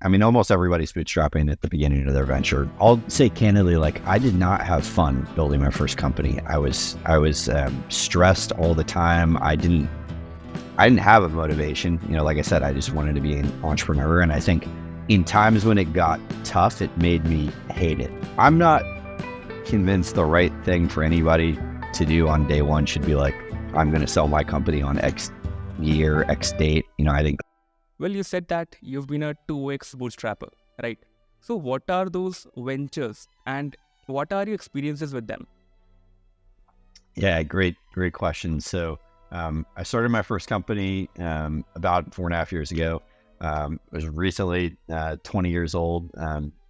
almost everybody's bootstrapping at the beginning of their venture. I'll say candidly, like I did not have fun building my first company. I was stressed all the time. I didn't have a motivation. Like I said, I just wanted to be an entrepreneur. And I think in times when it got tough, it made me hate it. I'm not convinced the right thing for anybody to do on day one should be like, I'm going to sell my company on X year, X date. I think. Well, you said that you've been a 2x bootstrapper, right? So what are those ventures and what are your experiences with them? Yeah, great question. So I started my first company about 4.5 years ago. I was recently 20 years old,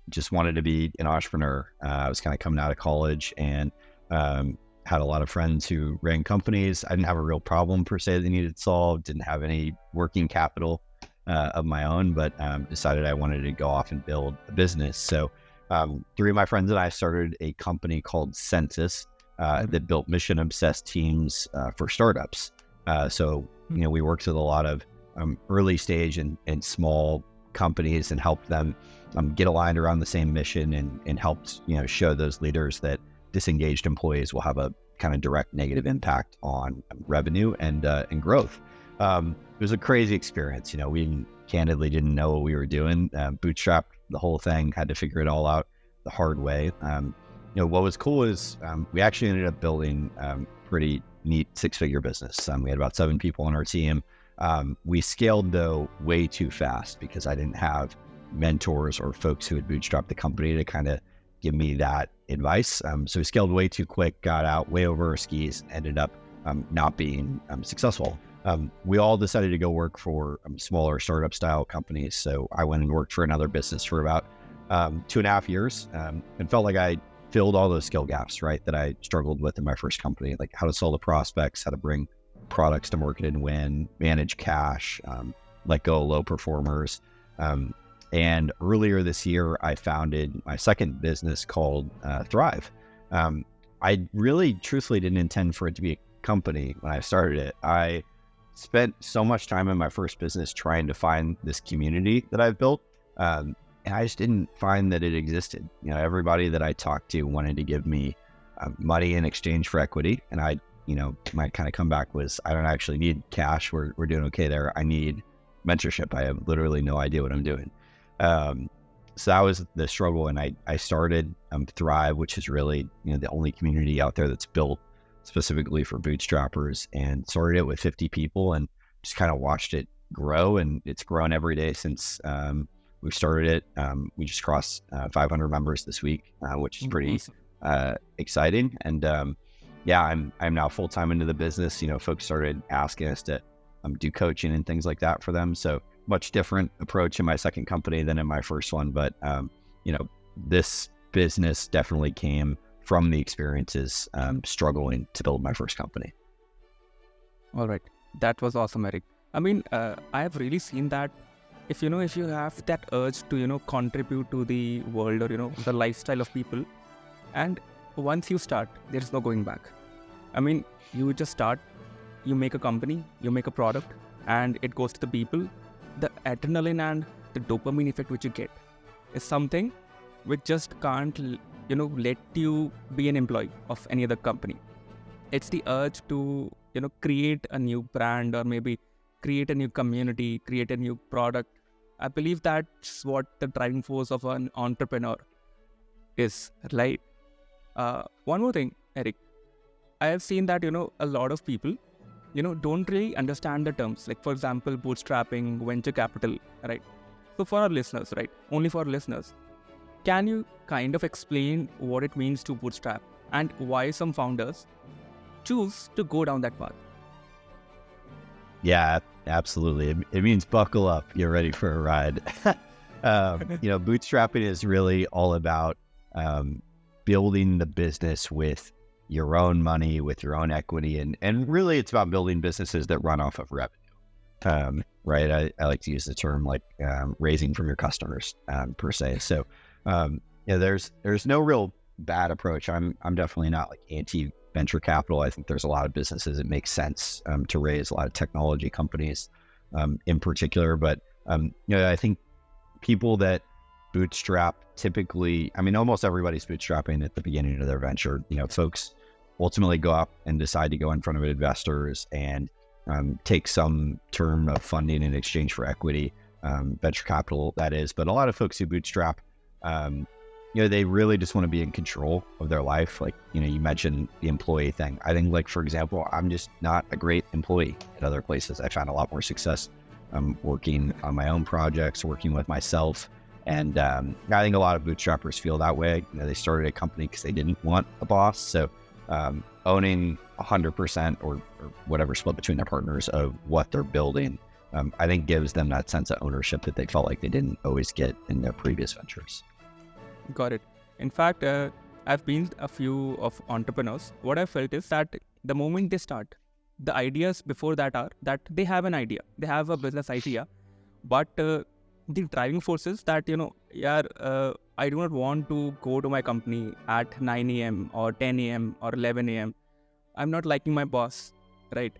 just wanted to be an entrepreneur. I was kind of coming out of college and had a lot of friends who ran companies. I didn't have a real problem per se that needed solved, didn't have any working capital of my own, but decided I wanted to go off and build a business. So 3 of my friends and I started a company called Census that built mission-obsessed teams for startups. So we worked with a lot of early stage and small companies and helped them get aligned around the same mission and helped show those leaders that disengaged employees will have a kind of direct negative impact on revenue and growth. It was a crazy experience. We candidly didn't know what we were doing. Bootstrapped the whole thing, had to figure it all out the hard way. What was cool is we actually ended up building pretty neat 6-figure business. We had about 7 people on our team. We scaled though way too fast because I didn't have mentors or folks who had bootstrapped the company to kind of give me that advice. So we scaled way too quick, got out way over our skis, ended up not being successful. We all decided to go work for smaller startup style companies. So I went and worked for another business for about 2.5 years and felt like I filled all those skill gaps, right, that I struggled with in my first company, like how to sell to prospects, how to bring products to market and win, manage cash, let go of low performers. And earlier this year, I founded my second business called Thrive. I really truthfully didn't intend for it to be a company when I started it. I spent so much time in my first business trying to find this community that I've built. And I just didn't find that it existed. Everybody that I talked to wanted to give me money in exchange for equity. And my kind of comeback was, I don't actually need cash. We're doing okay there. I need mentorship. I have literally no idea what I'm doing. So that was the struggle. And I started Thrive, which is really, the only community out there that's built specifically for bootstrappers, and started it with 50 people and just kind of watched it grow. And it's grown every day since we started it. We just crossed 500 members this week, which is pretty exciting. And I'm now full-time into the business. Folks started asking us to do coaching and things like that for them. So much different approach in my second company than in my first one. But, this business definitely came from the experiences struggling to build my first company. All right. That was awesome, Eric. I have really seen that if you have that urge to, contribute to the world or, the lifestyle of people, and once you start, there's no going back. You just start, you make a company, you make a product, and it goes to the people. The adrenaline and the dopamine effect which you get is something which just can't, let you be an employee of any other company. It's the urge to, create a new brand or maybe create a new community, create a new product. I believe that's what the driving force of an entrepreneur is, right? One more thing, Eric. I have seen that, a lot of people, don't really understand the terms. Like, for example, bootstrapping, venture capital, right? So for our listeners, right? Only for our listeners, can you kind of explain what it means to bootstrap and why some founders choose to go down that path? Yeah, absolutely. It means buckle up. Get ready for a ride. Bootstrapping is really all about building the business with your own money, with your own equity. And really it's about building businesses that run off of revenue. Right. I like to use the term like raising from your customers per se. So, there's no real bad approach. I'm definitely not like anti venture capital. I think there's a lot of businesses it makes sense to raise, a lot of technology companies in particular. But, I think people that bootstrap typically, I mean, almost everybody's bootstrapping at the beginning of their venture. Folks ultimately go up and decide to go in front of investors and take some term of funding in exchange for equity, venture capital, that is. But a lot of folks who bootstrap, they really just want to be in control of their life. Like, you mentioned the employee thing. I think, like, for example, I'm just not a great employee at other places. I found a lot more success working on my own projects, working with myself. And I think a lot of bootstrappers feel that way. They started a company because they didn't want a boss. So owning 100% or whatever split between their partners of what they're building, I think gives them that sense of ownership that they felt like they didn't always get in their previous ventures. Got it. In fact, I've been a few of entrepreneurs. What I felt is that the moment they start, the ideas before that are that they have an idea, they have a business idea, but the driving forces that, I do not want to go to my company at 9 a.m. or 10 a.m. or 11 a.m. I'm not liking my boss, right?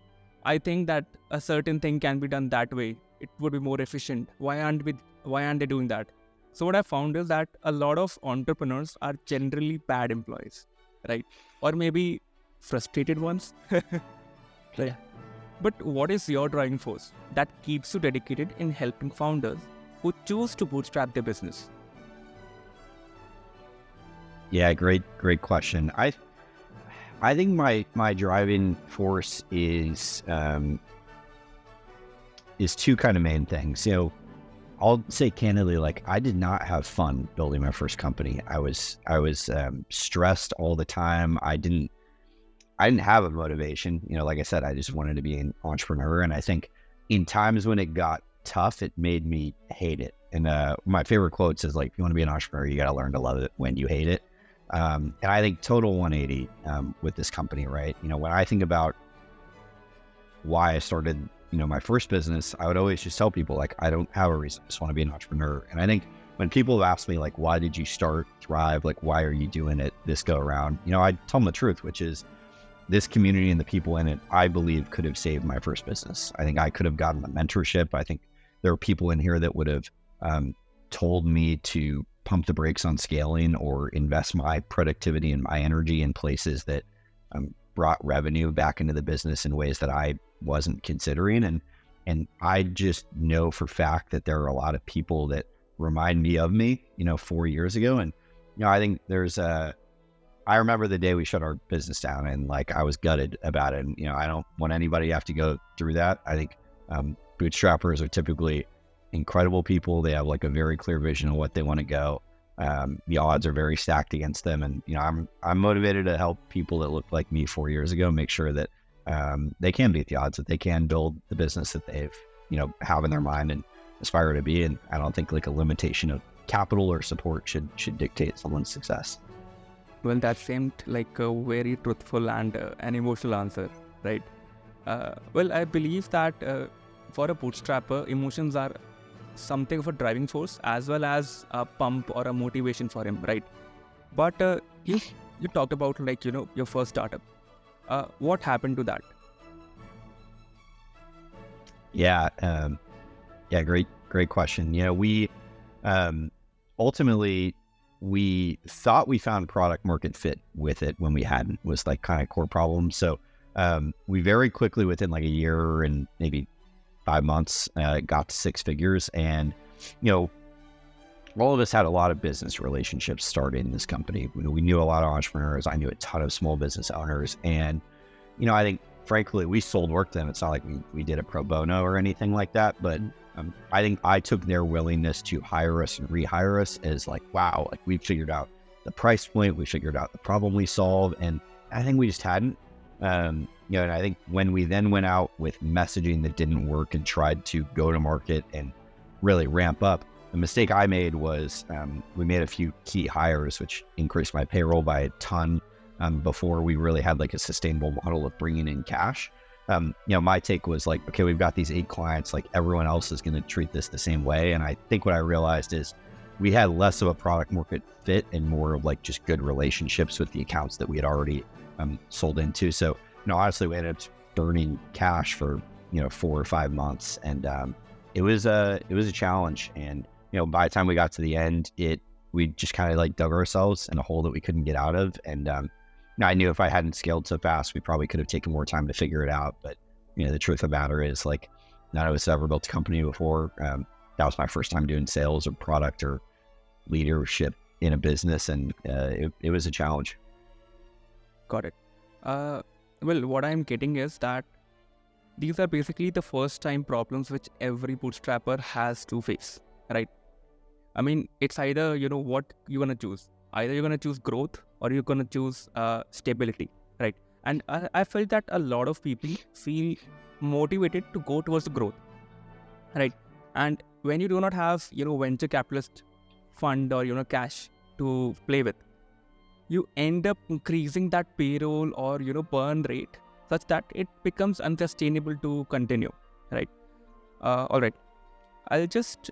I think that a certain thing can be done that way. It would be more efficient. Why aren't they doing that? So what I found is that a lot of entrepreneurs are generally bad employees, right? Or maybe frustrated ones. Right. But what is your driving force that keeps you dedicated in helping founders who choose to bootstrap their business? Yeah, great question. I think my driving force is two kind of main things. I'll say candidly, like, I did not have fun building my first company. I was stressed all the time. I didn't have a motivation. Like I said, I just wanted to be an entrepreneur. And I think in times when it got tough, it made me hate it. And my favorite quote says, like, if you want to be an entrepreneur, you got to learn to love it when you hate it. And I think total 180 with this company, right? When I think about why I started, my first business, I would always just tell people, like, I don't have a reason. I just want to be an entrepreneur. And I think when people have asked me, like, why did you start Thrive? Like, why are you doing it this go around? I tell them the truth, which is this community and the people in it, I believe, could have saved my first business. I think I could have gotten the mentorship. I think there are people in here that would have told me to pump the brakes on scaling or invest my productivity and my energy in places that brought revenue back into the business in ways that I wasn't considering. And I just know for fact that there are a lot of people that remind me of me, 4 years ago. And, I think I remember the day we shut our business down, and, like, I was gutted about it. And, I don't want anybody to have to go through that. I think bootstrappers are typically incredible people. They have, like, a very clear vision of what they want to go. The odds are very stacked against them. And, I'm motivated to help people that look like me 4 years ago, make sure that they can beat the odds, that they can build the business that they've, have in their mind and aspire to be. And I don't think, like, a limitation of capital or support should dictate someone's success. Well, that seemed like a very truthful and an emotional answer, right? Well, I believe that for a bootstrapper, emotions are something of a driving force as well as a pump or a motivation for him, right? But you talked about, like, your first startup. What happened to that? Yeah, great question. We ultimately, we thought we found product market fit with it when we hadn't, was, like, kind of core problem. So we very quickly, within like a year and maybe 5 months, got to 6 figures. And, all of us had a lot of business relationships started in this company. We knew a lot of entrepreneurs. I knew a ton of small business owners. And, I think, frankly, we sold work to them. It's not like we did it pro bono or anything like that. But I think I took their willingness to hire us and rehire us as, like, wow, like, we figured out the price point, we figured out the problem we solve. And I think we just hadn't. And I think when we then went out with messaging that didn't work and tried to go to market and really ramp up, the mistake I made was we made a few key hires, which increased my payroll by a ton before we really had, like, a sustainable model of bringing in cash. My take was, like, okay, we've got these 8 clients, like, everyone else is going to treat this the same way. And I think what I realized is we had less of a product market fit and more of, like, just good relationships with the accounts that we had already sold into. So, honestly, we ended up burning cash for, 4 or 5 months. And it was a challenge. And by the time we got to the end, we just kind of like dug ourselves in a hole that we couldn't get out of. And I knew if I hadn't scaled so fast, we probably could have taken more time to figure it out. But the truth of the matter is, like, none of us ever built a company before. That was my first time doing sales or product or leadership in a business, and it was a challenge. Got it. Well, what I'm getting is that these are basically the first time problems which every bootstrapper has to face, right? I mean, it's either, what you're going to choose. Either you're going to choose growth or you're going to choose stability, right? And I felt that a lot of people feel motivated to go towards the growth, right? And when you do not have, venture capitalist fund or, cash to play with, you end up increasing that payroll or, burn rate such that it becomes unsustainable to continue, right? All right. I'll just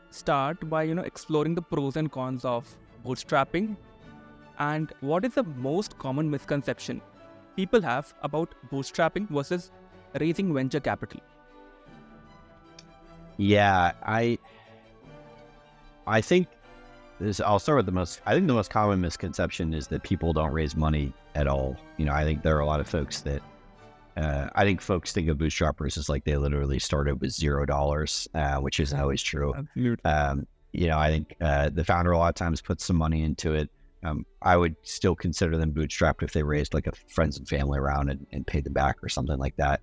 start by, exploring the pros and cons of bootstrapping and what is the most common misconception people have about bootstrapping versus raising venture capital. Yeah, I think I'll start with the most common misconception is that people don't raise money at all. I think there are a lot of folks that, I think folks think of bootstrappers as like they literally started with $0, which isn't always true. Absolutely. I think the founder a lot of times puts some money into it. I would still consider them bootstrapped if they raised like a friends and family around and paid them back or something like that.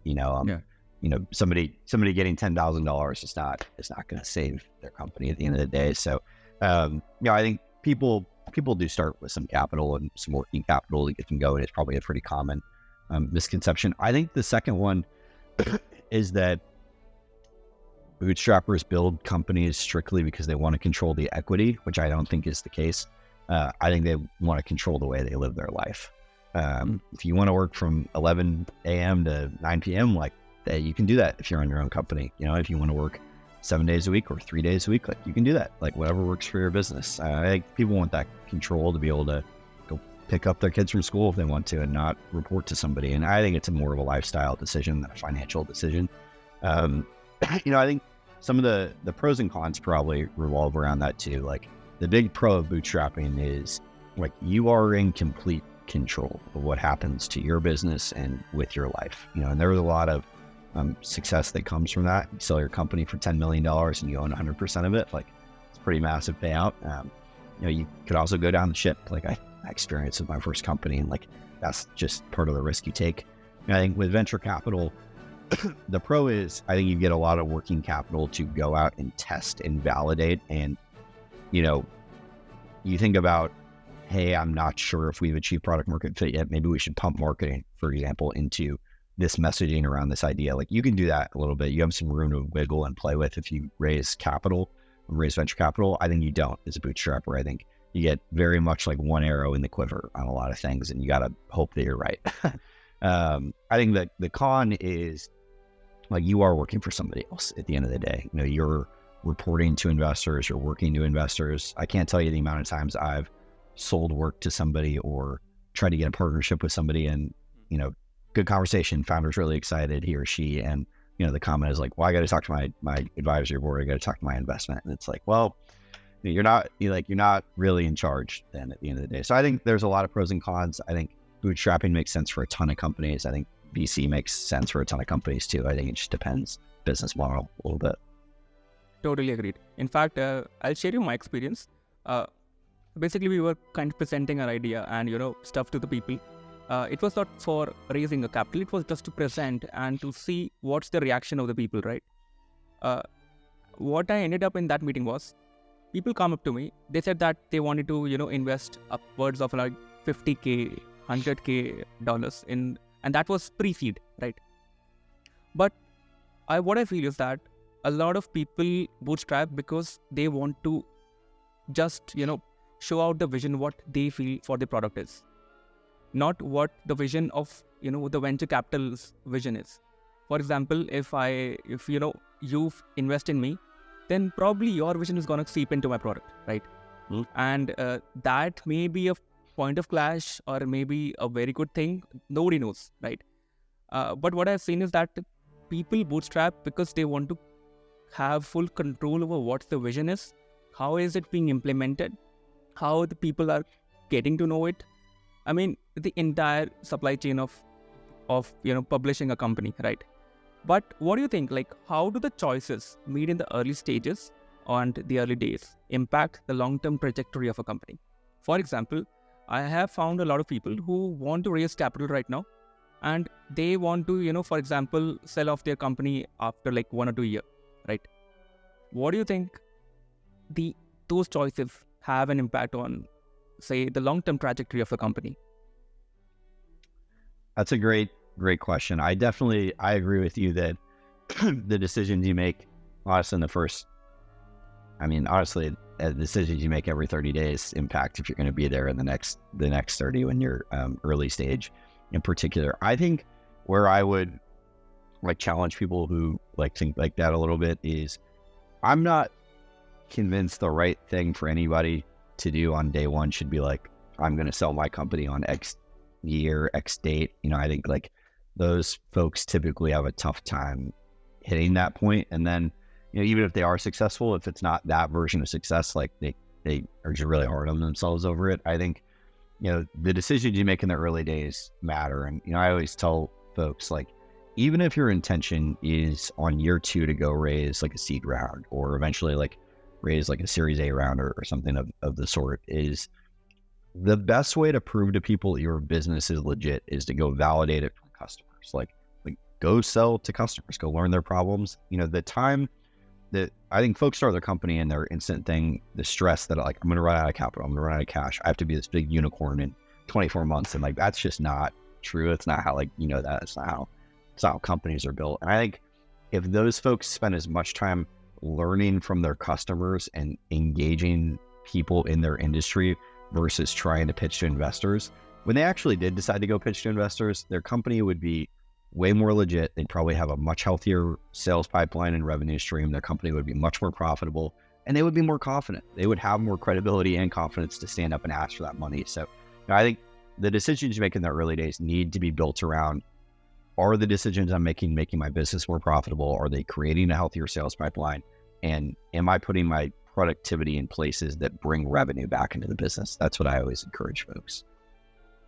Somebody getting $10,000 is not going to save their company at the end of the day. So, I think people do start with some capital and some working capital to get them going. It's probably a pretty common misconception. I think the second one is that bootstrappers build companies strictly because they want to control the equity, which I don't think is the case. I think they want to control the way they live their life. If you want to work from 11 a.m. to 9 p.m., like you can do that if you're on your own company. If you want to work 7 days a week or 3 days a week, like you can do that, like whatever works for your business. I think people want that control to be able to go pick up their kids from school if they want to and not report to somebody. And I think it's more of a lifestyle decision than a financial decision. I think some of the pros and cons probably revolve around that too. Like the big pro of bootstrapping is like you are in complete control of what happens to your business and with your life. And there's a lot of success that comes from that. You sell your company for $10 million and you own 100% of it. Like it's a pretty massive payout. You could also go down the ship. Like I experienced with my first company, and like that's just part of the risk you take. I think with venture capital, the pro is I think you get a lot of working capital to go out and test and validate. And, you think about, hey, I'm not sure if we've achieved product market fit yet. Maybe we should pump marketing, for example, into this messaging around this idea. Like you can do that a little bit. You have some room to wiggle and play with if you raise venture capital. I think you don't as a bootstrapper. I think you get very much like one arrow in the quiver on a lot of things, and you got to hope that you're right. I think that the con is like you are working for somebody else at the end of the day. You're reporting to investors, you're working to investors. I can't tell you the amount of times I've sold work to somebody or tried to get a partnership with somebody, and good conversation, founder's really excited, he or she, and the comment is like, well, I got to talk to my advisory board, I got to talk to my investment. And it's like, well, you're not really in charge then at the end of the day. So I think there's a lot of pros and cons. I think bootstrapping makes sense for a ton of companies. I think VC makes sense for a ton of companies too. I think it just depends business model a little bit. Totally agreed. In fact, I'll share you my experience. Basically, we were kind of presenting our idea and, stuff to the people. It was not for raising a capital. It was just to present and to see what's the reaction of the people, right? What I ended up in that meeting was people come up to me. They said that they wanted to, invest upwards of like $50K, $100K in, and that was pre-seed, right? But what I feel is that a lot of people bootstrap because they want to just, show out the vision, what they feel for the product is, not what the vision of, the venture capital's vision is. For example, if you invest in me, then probably your vision is going to seep into my product, right? And that may be a point of clash or maybe a very good thing. Nobody knows, right? But what I've seen is that people bootstrap because they want to have full control over what the vision is, how is it being implemented, how the people are getting to know it. I mean, the entire supply chain of publishing a company, right? But what do you think? Like, how do the choices made in the early stages and the early days impact the long-term trajectory of a company? For example, I have found a lot of people who want to raise capital right now, and they want to, for example, sell off their company after like 1 or 2 years, right? What do you think those choices have an impact on, say, the long-term trajectory of a company? That's a great question. I agree with you that the decisions you make, honestly, the decisions you make every 30 days impact if you're going to be there in the next 30 when you're early stage in particular. I think where I would like challenge people who like think like that a little bit is I'm not convinced the right thing for anybody to do on day one should be like, I'm going to sell my company on X year, X date. I think like those folks typically have a tough time hitting that point. And then, even if they are successful, if it's not that version of success, like they are just really hard on themselves over it. I think, the decisions you make in the early days matter. And, I always tell folks, like, even if your intention is on year 2 to go raise like a seed round or eventually like raise like a series A round or something of the sort, is the best way to prove to people that your business is legit is to go validate it from customers. Like go sell to customers, go learn their problems. The time that I think folks start their company and their instant thing, the stress that like, I'm going to run out of capital, I'm going to run out of cash, I have to be this big unicorn in 24 months. And like, that's just not true. It's not how it's not how companies are built. And I think if those folks spend as much time learning from their customers and engaging people in their industry versus trying to pitch to investors, when they actually did decide to go pitch to investors, their company would be way more legit. They'd probably have a much healthier sales pipeline and revenue stream. Their company would be much more profitable and they would be more confident. They would have more credibility and confidence to stand up and ask for that money. So I think the decisions you make in the early days need to be built around, are the decisions I'm making my business more profitable? Are they creating a healthier sales pipeline? And am I putting my productivity in places that bring revenue back into the business? That's what I always encourage folks.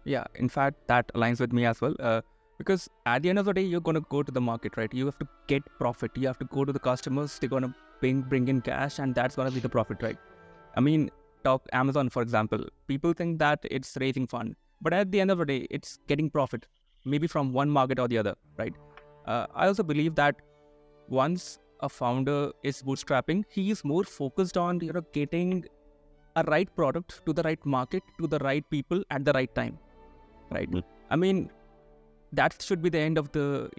Yeah, in fact, that aligns with me as well. Because at the end of the day, you're going to go to the market, right? You have to get profit. You have to go to the customers. They're going to bring in cash, and that's going to be the profit, right? I mean, talk Amazon, for example. People think that it's raising fund, but at the end of the day, it's getting profit, maybe from one market or the other, right? I also believe that once a founder is bootstrapping, he is more focused on getting a right product to the right market, to the right people at the right time, right? Mm-hmm. I mean, that should be the end of the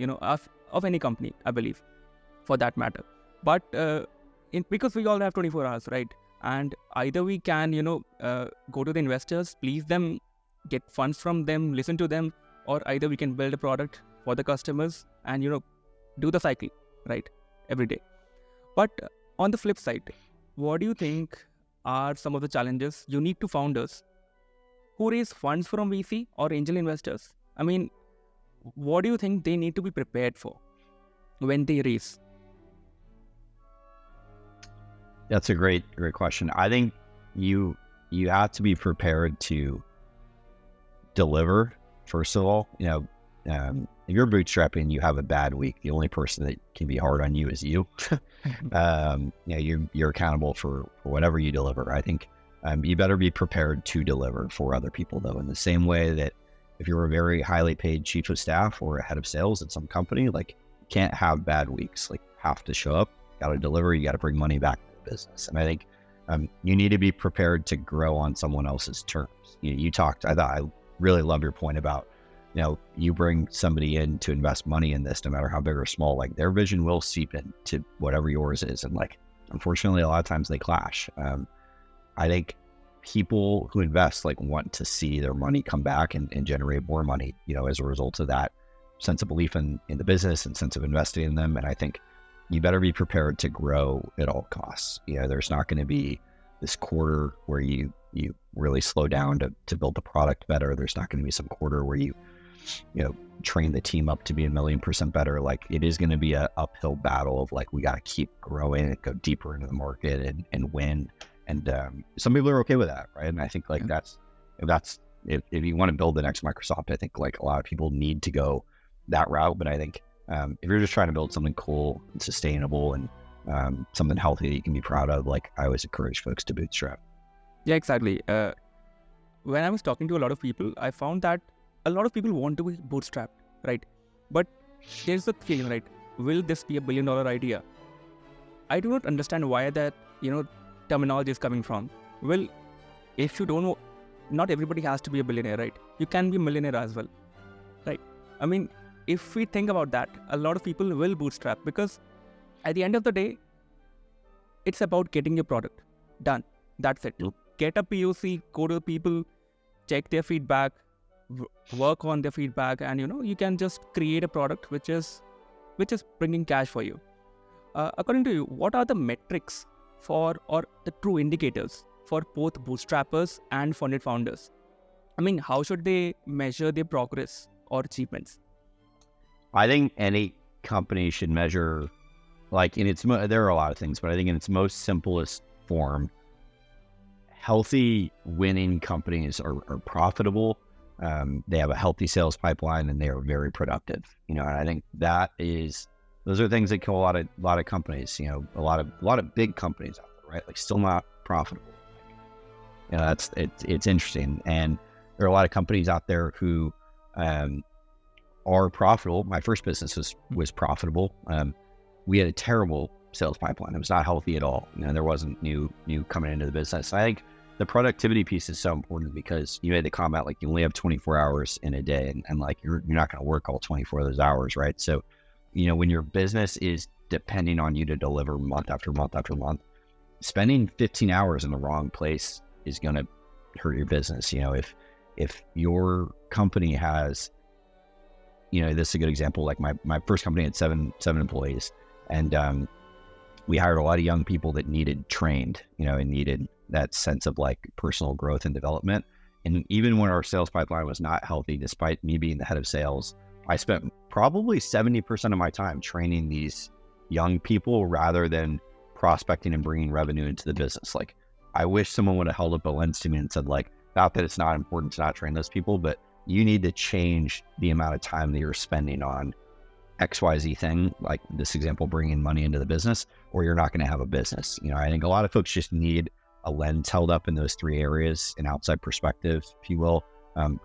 of any company, I believe, for that matter. But because we all have 24 hours, right? And either we can go to the investors, please them, get funds from them, listen to them, or either we can build a product for the customers and do the cycle, right, every day. But on the flip side, what do you think are some of the challenges unique to founders who raise funds from VC or angel investors? I mean, what do you think they need to be prepared for when they raise? That's a great question. I think you have to be prepared to deliver. First of all, if you're bootstrapping, you have a bad week, the only person that can be hard on you is you. You're accountable for whatever you deliver. I think you better be prepared to deliver for other people, though, in the same way that if you're a very highly paid chief of staff or a head of sales at some company, like, you can't have bad weeks. Like, you have to show up, got to deliver, you got to bring money back to the business. And I think you need to be prepared to grow on someone else's terms. I really love your point about, you bring somebody in to invest money in this, no matter how big or small, like, their vision will seep into whatever yours is. And like, unfortunately, a lot of times they clash. I think people who invest like want to see their money come back and generate more money, as a result of that sense of belief in the business and sense of investing in them. And I think you better be prepared to grow at all costs. There's not going to be this quarter where you really slow down to build the product better. There's not going to be some quarter where you train the team up to be 1,000,000% better. Like it is going to be an uphill battle of like, we got to keep growing and go deeper into the market and win. And some people are okay with that, right? And I think like if you want to build the next Microsoft, I think like a lot of people need to go that route. But I think if you're just trying to build something cool and sustainable and something healthy that you can be proud of, like I always encourage folks to bootstrap. Yeah, exactly. When I was talking to a lot of people, I found that a lot of people want to be bootstrapped, right? But there's the feeling, right? Will this be $1 billion idea? I do not understand why that, terminology is coming from. Well, if you don't know, not everybody has to be a billionaire, right? You can be a millionaire as well, right? I mean, if we think about that, a lot of people will bootstrap because at the end of the day, it's about getting your product done. That's it. Get a POC, go to people, check their feedback, work on their feedback, and you can just create a product which is bringing cash for you. According to you, what are the metrics or the true indicators for both bootstrappers and funded founders? I mean, how should they measure their progress or achievements? I think any company should measure, like there are a lot of things, but I think in its most simplest form, healthy winning companies are profitable. They have a healthy sales pipeline and they are very productive. And I think those are things that kill a lot of companies. A lot of big companies out there, right? Like still not profitable. It's interesting. And there are a lot of companies out there who are profitable. My first business was profitable. We had a terrible sales pipeline. It was not healthy at all. There wasn't new coming into the business. I think the productivity piece is so important because you made the comment, like you only have 24 hours in a day and like you're not going to work all 24 of those hours, right? So, when your business is depending on you to deliver month after month after month, spending 15 hours in the wrong place is going to hurt your business. If your company has, this is a good example. Like my first company had seven employees, and we hired a lot of young people that needed trained, and needed that sense of like personal growth and development. And even when our sales pipeline was not healthy, despite me being the head of sales, I spent probably 70% of my time training these young people rather than prospecting and bringing revenue into the business. Like I wish someone would have held up a lens to me and said, like, not that it's not important to not train those people, but you need to change the amount of time that you're spending on XYZ thing, like this example, bringing money into the business, or you're not going to have a business. I think a lot of folks just need a lens held up in those three areas, an outside perspective, if you will,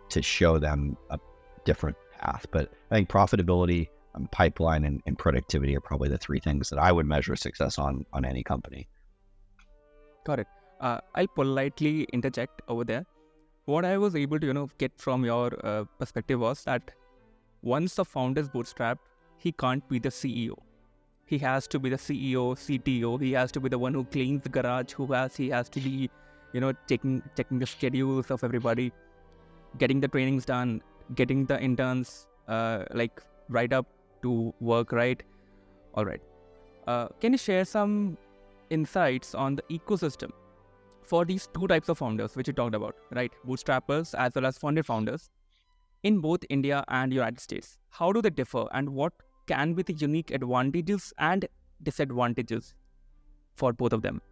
to show them a different path. But I think profitability, pipeline, and productivity are probably the three things that I would measure success on any company. Got it. I'll politely interject over there. What I was able to, get from your perspective was that once the founder is bootstrapped, he can't be the CEO. He has to be the CEO, CTO. He has to be the one who cleans the garage. He has to be, checking the schedules of everybody, getting the trainings done, getting the interns right up to work, right? All right. Can you share some insights on the ecosystem for these two types of founders which you talked about, right? Bootstrappers as well as funded founders in both India and United States. How do they differ, and what can be the unique advantages and disadvantages for both of them?